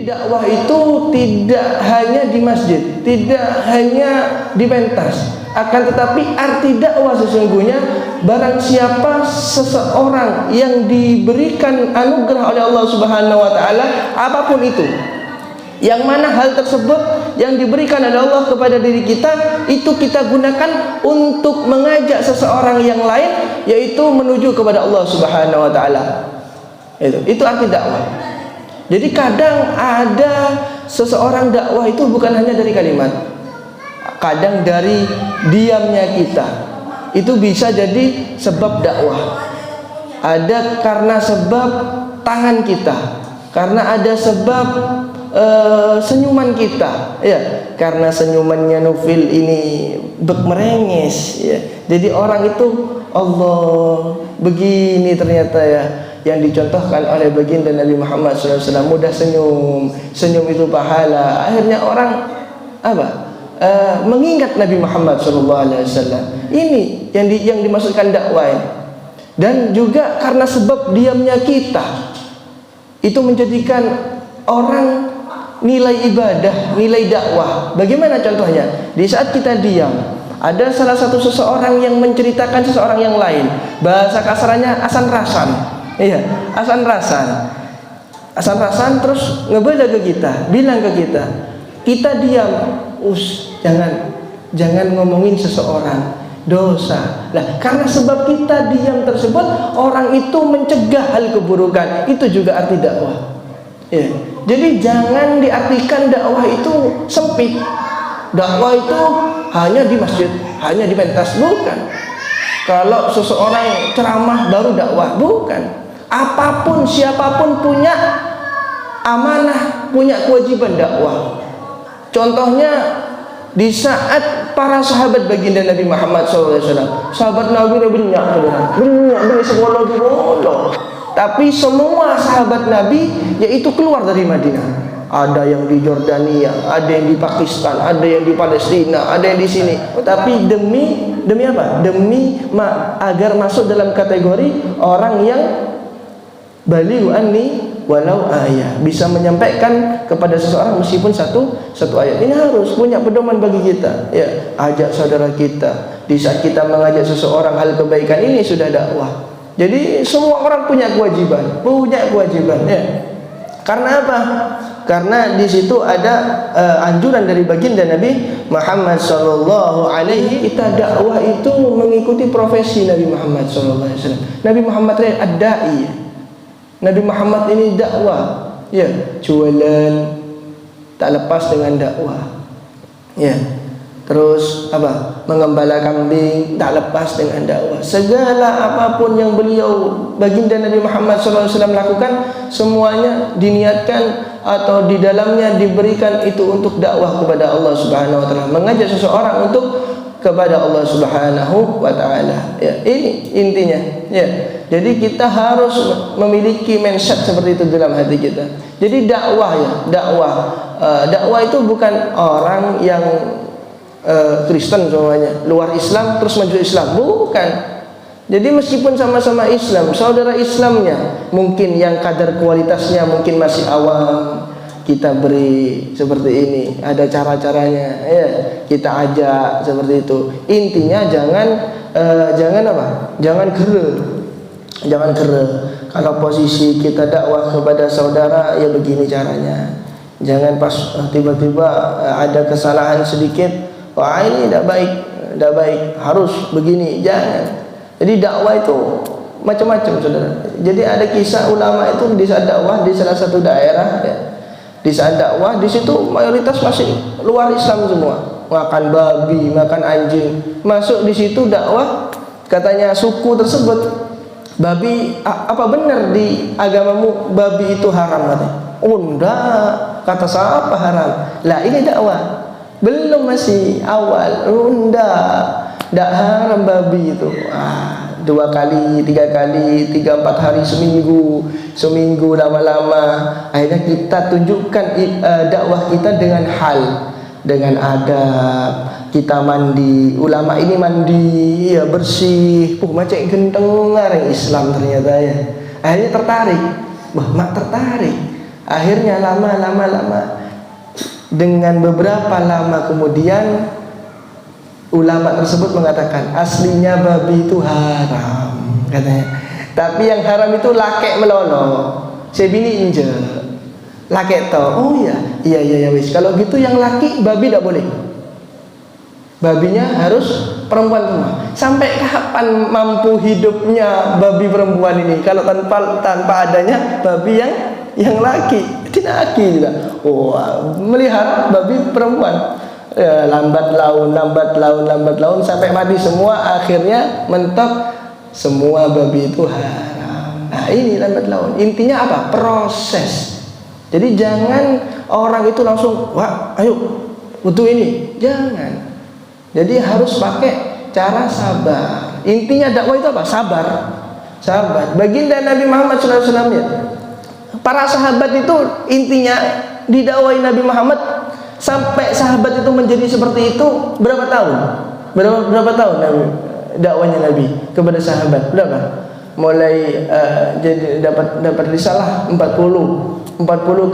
dakwah itu tidak hanya di masjid, tidak hanya di pentas, akan tetapi arti dakwah sesungguhnya barang siapa seseorang yang diberikan anugerah oleh Allah Subhanahu wa taala apapun itu, yang mana hal tersebut yang diberikan oleh Allah kepada diri kita, itu kita gunakan untuk mengajak seseorang yang lain, yaitu menuju kepada Allah Subhanahu wa taala. Itu arti dakwah. Jadi kadang ada seseorang dakwah itu bukan hanya dari kalimat, kadang dari diamnya kita itu bisa jadi sebab dakwah. Ada karena sebab tangan kita, karena ada sebab senyuman kita, ya, karena senyumannya Nufil ini merenges, ya. Jadi orang itu, Allah, begini ternyata ya yang dicontohkan oleh baginda Nabi Muhammad SAW, mudah senyum, senyum itu pahala. Akhirnya orang mengingat Nabi Muhammad SAW. Ini yang dimaksudkan dakwah ini. Dan juga karena sebab diamnya kita itu menjadikan orang nilai ibadah, nilai dakwah. Bagaimana contohnya? Di saat kita diam, ada salah satu seseorang yang menceritakan seseorang yang lain, bahasa kasarnya asan-rasan. Iya, asan-rasan terus ngebela ke kita, bilang ke kita, kita diam, jangan ngomongin seseorang, dosa. Nah, karena sebab kita diam tersebut, orang itu mencegah hal keburukan. Itu juga arti dakwah. Ya. Jadi jangan diartikan dakwah itu sempit. Dakwah itu hanya di masjid, hanya di pentas, bukan. Kalau seseorang ceramah baru dakwah, bukan. Apapun, siapapun punya amanah, punya kewajiban dakwah. Contohnya di saat para sahabat baginda Nabi Muhammad SAW, sahabat Nabi banyak sekolah di Molo. Tapi semua sahabat Nabi yaitu keluar dari Madinah. Ada yang di Jordania, ada yang di Pakistan, ada yang di Palestina, ada yang di sini. Tapi demi apa? Agar masuk dalam kategori orang yang balighu anni walau ayat, bisa menyampaikan kepada seseorang meskipun satu ayat. Ini harus punya pedoman bagi kita, ya. Ajak saudara kita. Di saat kita mengajak seseorang hal kebaikan, ini sudah dakwah. Jadi semua orang punya kewajiban, ya. Karena apa? Karena di situ ada anjuran dari baginda Nabi Muhammad sallallahu alaihi, kita dakwah itu mengikuti profesi Nabi Muhammad sallallahu alaihi wasallam. Nabi Muhammad ad-da'i. Nabi Muhammad ini dakwah, ya, jualan tak lepas dengan dakwah, ya. Terus mengembala kambing tak lepas dengan dakwah. Segala apapun yang beliau baginda Nabi Muhammad SAW lakukan, semuanya diniatkan atau di dalamnya diberikan itu untuk dakwah kepada Allah Subhanahu Wa Taala, mengajak seseorang untuk kepada Allah Subhanahu wa taala. Ya, ini intinya. Ya. Jadi kita harus memiliki mindset seperti itu dalam hati kita. Jadi dakwah dakwah itu bukan orang yang Kristen semuanya, luar Islam terus maju Islam, bukan. Jadi meskipun sama-sama Islam, saudara Islamnya mungkin yang kadar kualitasnya mungkin masih awam, kita beri seperti ini, ada cara-caranya, ya, kita ajak seperti itu. Intinya jangan kere. Kalau posisi kita dakwah kepada saudara, ya begini caranya. Jangan pas tiba-tiba ada kesalahan sedikit, wah ini tidak baik, harus begini, jangan. Jadi dakwah itu macam-macam, saudara. Jadi ada kisah ulama itu di saat dakwah di salah satu daerah, ya. Di saat dakwah di situ mayoritas masih luar Islam semua, makan babi, makan anjing. Masuk di situ dakwah, katanya suku tersebut, babi, apa benar di agamamu babi itu haram? Katanya, oh enggak, kata siapa haram? Lah ini dakwah, belum, masih awal. Oh enggak haram babi itu. 2 kali, 3 kali, 3-4 hari, seminggu lama-lama. Akhirnya kita tunjukkan dakwah kita dengan hal, dengan adab. Kita mandi, ulama ini mandi, ya, bersih, macam genteng orang Islam ternyata, ya. Akhirnya tertarik, mak tertarik. Akhirnya lama dengan beberapa lama kemudian ulama tersebut mengatakan aslinya babi itu haram katanya. Tapi yang haram itu lakek melolo. Saya bini inje. Lakek to. Oh iya wis. Kalau gitu yang laki babi tidak boleh. Babinya harus perempuan semua. Sampai kapan mampu hidupnya babi perempuan ini kalau tanpa adanya babi yang laki? Tidak laki juga. Melihara babi perempuan. Ya, lambat laun sampai mati semua, akhirnya mentok semua babi itu haram. Nah, ini lambat laun. Intinya apa? Proses. Jadi jangan orang itu langsung, wah ayo butuh ini, jangan. Jadi harus pakai cara sabar. Intinya dakwah itu apa? Sabar. Baginda Nabi Muhammad SAW ya. Para sahabat itu intinya didakwai Nabi Muhammad sampai sahabat itu menjadi seperti itu berapa tahun? Berapa tahun dakwanya Nabi kepada sahabat? Berapa? Mulai jadi dapat risalah 40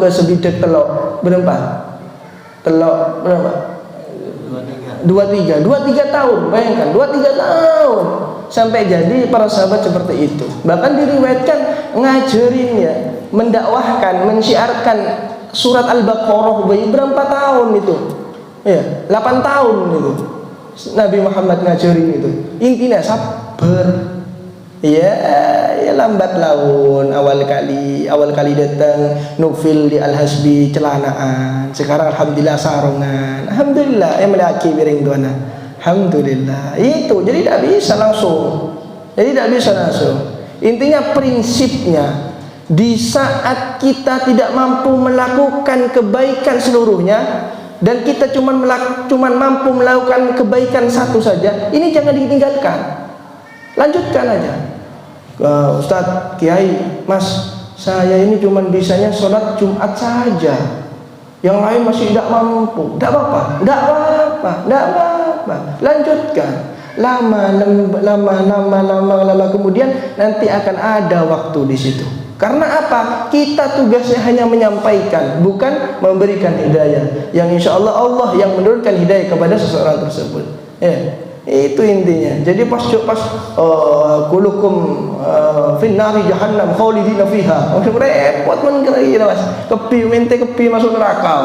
ke sebidek telok berapa? Telok berapa? 23 tahun, bayangkan 23 tahun sampai jadi para sahabat seperti itu. Bahkan diriwayatkan ngajarin ya, mendakwahkan, mensyiarkan surat Al-Baqarah berapa tahun itu? Ya, 8 tahun itu. Nabi Muhammad ngajarin itu. Intinya sabar. Ya lambat laun. Awal kali datang Nufil di Al-Hasbi celanaan. Sekarang alhamdulillah sarongan. Alhamdulillah yang melaki piring tuana. Alhamdulillah. Itu jadi tidak bisa langsung. Intinya prinsipnya, di saat kita tidak mampu melakukan kebaikan seluruhnya dan kita cuman mampu melakukan kebaikan satu saja, ini jangan ditinggalkan. Lanjutkan aja. Ustadz, Kiai, Mas, saya ini cuman bisanya sholat Jumat saja, yang lain masih tidak mampu. Tidak apa-apa. Lanjutkan. Lama kemudian nanti akan ada waktu di situ. Karena apa? Kita tugasnya hanya menyampaikan, bukan memberikan hidayah. Yang insya Allah yang menurunkan hidayah kepada seseorang tersebut. Ya. Itu intinya. Jadi pas kulukum finnari jahannam khalidina fiha. Repot kira Mas. Kepi masuk neraka.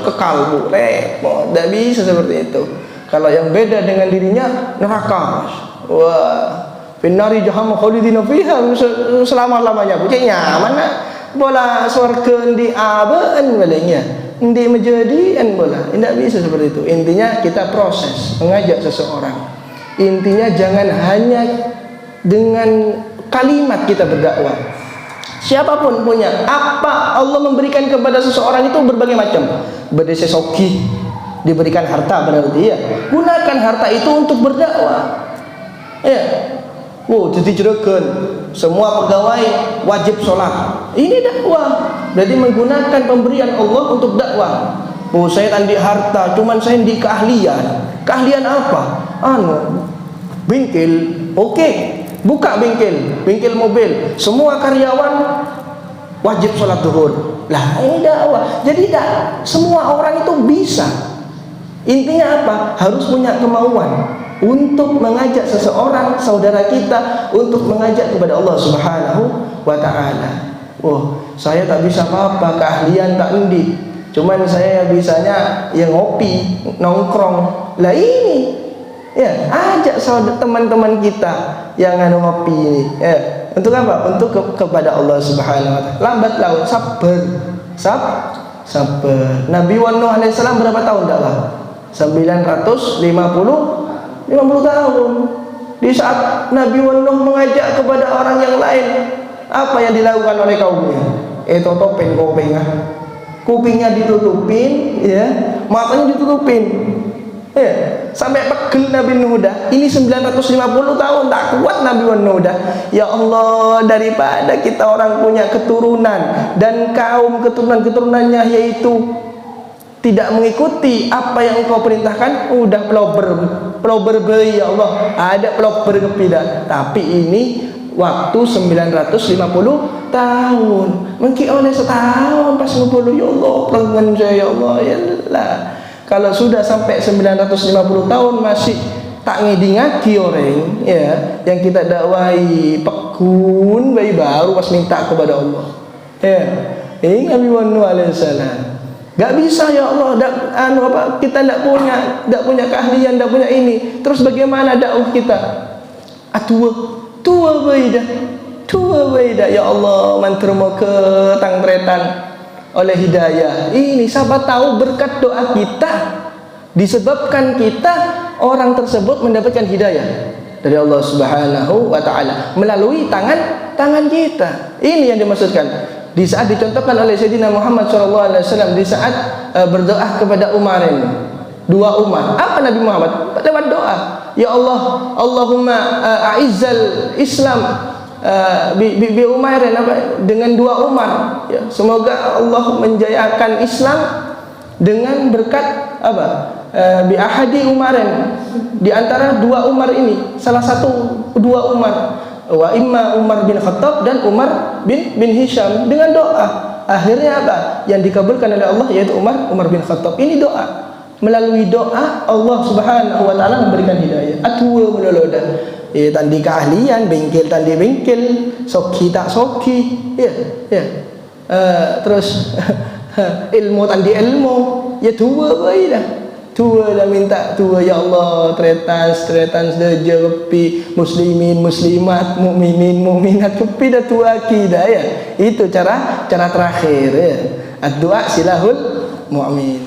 Kekal Bu, repot. Tidak bisa seperti itu. Kalau yang beda dengan dirinya neraka. Wah, finnari jahannam khalidina fiha selama-lamanya. Bukan nyaman nak. Bola surga di abaan balenya. Ini menjadikan bola, tidak bisa seperti itu. Intinya kita proses mengajak seseorang. Intinya jangan hanya dengan kalimat kita berdakwah. Siapapun punya apa Allah memberikan kepada seseorang itu berbagai macam. Berdesa soki, diberikan harta berarti ya. Gunakan harta itu untuk berdakwah. Ya. Jadi jerakan semua pegawai wajib sholat. Ini dakwah. Berarti menggunakan pemberian Allah untuk dakwah. Saya tandi harta, cuman saya di keahlian. Keahlian apa? Bengkel. Oke, buka bengkel mobil. Semua karyawan wajib sholat zuhur. Lah ini dakwah. Jadi semua orang itu bisa. Intinya apa? Harus punya kemauan untuk mengajak seseorang saudara kita untuk mengajak kepada Allah Subhanahu wa taala. Saya tak bisa apa-apa, keahlian tak endi. Cuman saya bisanya yang ngopi, nongkrong. Lah ini ya, ajak saudara teman-teman kita yang ngopi ini. Ya, untuk apa? Untuk kepada Allah Subhanahu wa taala. Lambat laun sabar. Nabi Nuh alaihissalam berapa tahun dakwah? 950 tahun. Di saat Nabi Nuh mengajak kepada orang yang lain, apa yang dilakukan oleh kaumnya? Topeng kupingnya ditutupin, ya, matanya ditutupin, ya, sampai pegel Nabi Nuh dah. Ini 950 tahun tak kuat Nabi Nuh dah. Ya Allah, daripada kita orang punya keturunan dan kaum keturunannya yaitu tidak mengikuti apa yang engkau perintahkan, udah pelober bayi ya Allah, ada pelober kepidah. Tapi ini waktu 950 tahun. Mungkin oleh setahun pas ngumpul, ya Allah, pelangan saya ya Allah, ya Allah. Kalau sudah sampai 950 tahun masih tak ngedingaki orang, ya, yang kita dakwai pekun bayi baru pas minta kepada Allah. Ya, ini Nabi Nuh alaihissalam. Gak bisa ya Allah, kita tidak punya keahlian, tidak punya ini. Terus bagaimana dakwah kita? Tua beda ya Allah, mantrmo ke tangtretan oleh hidayah. Ini siapa tahu berkat doa kita, disebabkan kita orang tersebut mendapatkan hidayah dari Allah Subhanahu wa taala melalui tangan kita. Ini yang dimaksudkan. Di saat dicontohkan oleh Sayyidina Muhammad SAW di saat berdoa kepada Umar ini, dua Umar. Apa Nabi Muhammad? Lewat doa. Ya Allah, Allahumma a'izzal Islam bi Umar, dengan dua Umar. Ya, semoga Allah menjayakan Islam dengan berkat apa? Bi ahadi Umarin, di antara dua Umar ini, salah satu dua Umar. Wa imma Umar bin Khattab dan Umar bin Hisham, dengan doa. Akhirnya apa? Yang dikabulkan oleh Allah yaitu Umar bin Khattab. Ini doa. Melalui doa Allah Subhanahu wa taala memberikan hidayah. Atwa meloloda. Tandi keahlian, bengkel tandi bengkel, soki tak soki. Terus ilmu tandi ilmu. Ya tua baik dah. Tua dah minta tua, ya Allah, tretan sedaja kepi muslimin muslimat mukminin mukminat kepi dah tua kita, ya. Itu cara terakhir, ya. Ad-du'a silahul mu'min.